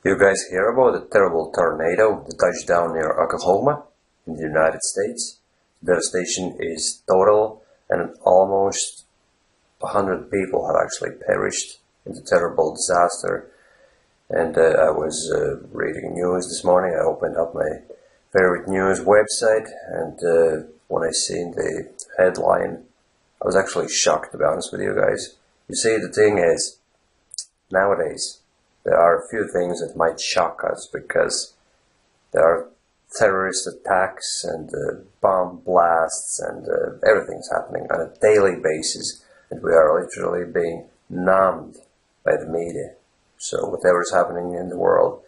You guys hear about the terrible tornado that touched down near Oklahoma in the United States? The devastation is total and almost 100 people have actually perished in the terrible disaster. And I was reading news this morning. I opened up my favorite news website, and when I seen the headline, I was actually shocked, to be honest with you guys. You see, the thing is, nowadays, there are a few things that might shock us because there are terrorist attacks and bomb blasts and everything's happening on a daily basis, and we are literally being numbed by the media. So whatever's happening in the world,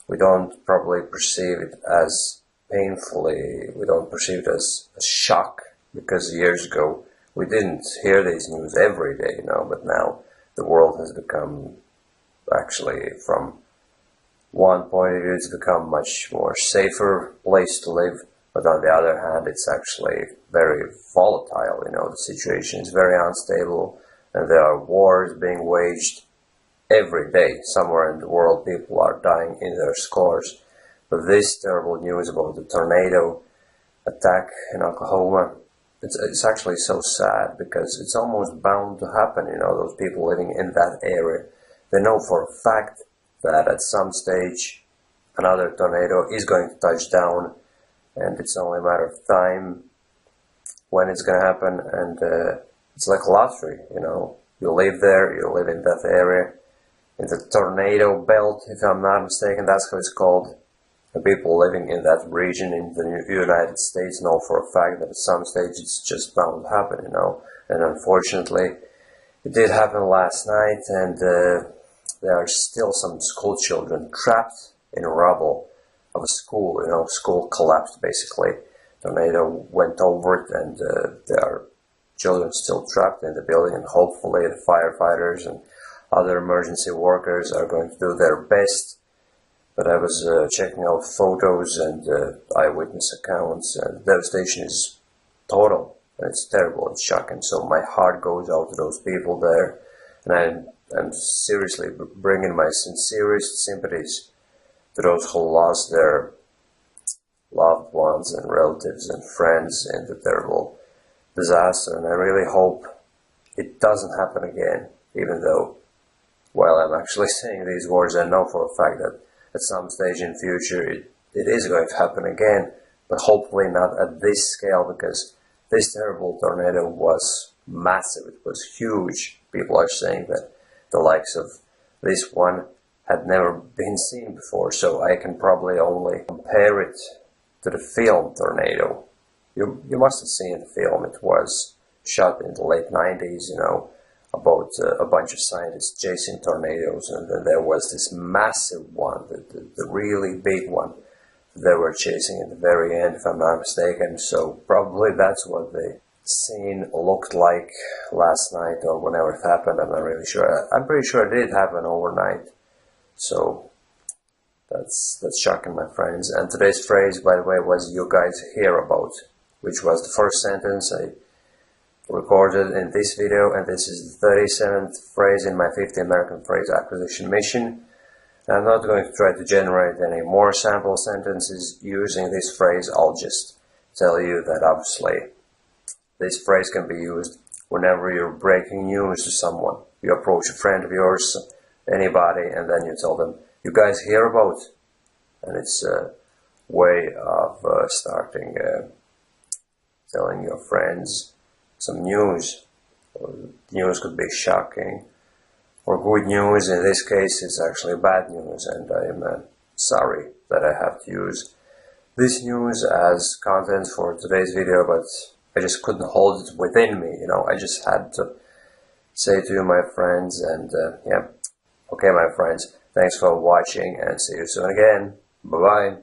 we don't probably perceive it as painfully, we don't perceive it as a shock, because years ago we didn't hear these news every day, but now the world has become, actually, from one point of view, it's become much more safer place to live, but on the other hand, it's actually very volatile. The situation is very unstable, and there are wars being waged every day. Somewhere in the world, people are dying in their scores. But this terrible news about the tornado attack in Oklahoma, it's actually so sad, because it's almost bound to happen. Those people living in that area, they know for a fact that at some stage another tornado is going to touch down, and it's only a matter of time when it's going to happen. And it's like a lottery. You live there, you live in that area, in the tornado belt, if I'm not mistaken, that's how it's called. The people living in that region in the United States know for a fact that at some stage it's just bound to happen, and unfortunately it did happen last night, and there are still some school children trapped in rubble of a school. School collapsed basically. Tornado went over it, and there are children still trapped in the building, and hopefully the firefighters and other emergency workers are going to do their best. But I was checking out photos and eyewitness accounts, and the devastation is total, and it's terrible, it's shocking. So my heart goes out to those people there, and I'm seriously bringing my sincerest sympathies to those who lost their loved ones and relatives and friends in the terrible disaster. And I really hope it doesn't happen again, even though, while I'm actually saying these words, I know for a fact that at some stage in future it is going to happen again, but hopefully not at this scale, because this terrible tornado was massive, it was huge. People are saying that the likes of this one had never been seen before, so I can probably only compare it to the film Tornado. You must have seen the film. It was shot in the late 90s, about a bunch of scientists chasing tornadoes, and then there was this massive one, the really big one they were chasing at the very end, if I'm not mistaken. So probably that's what the scene looked like last night, or whenever it happened. I'm not really sure. I'm pretty sure it did happen overnight. So that's shocking, my friends. And today's phrase, by the way, was "you guys hear about," which was the first sentence I recorded in this video, and this is the 37th phrase in my 50 American phrase acquisition mission. I'm not going to try to generate any more sample sentences using this phrase. I'll just tell you that obviously this phrase can be used whenever you're breaking news to someone. You approach a friend of yours, anybody, and then you tell them, "You guys hear about?" And it's a way of starting telling your friends some news. News could be shocking or good news. In this case, it's actually bad news, and I'm sorry that I have to use this news as content for today's video, but I just couldn't hold it within me. I just had to say to you, my friends, and yeah. Okay, my friends, thanks for watching, and see you soon again. Bye-bye.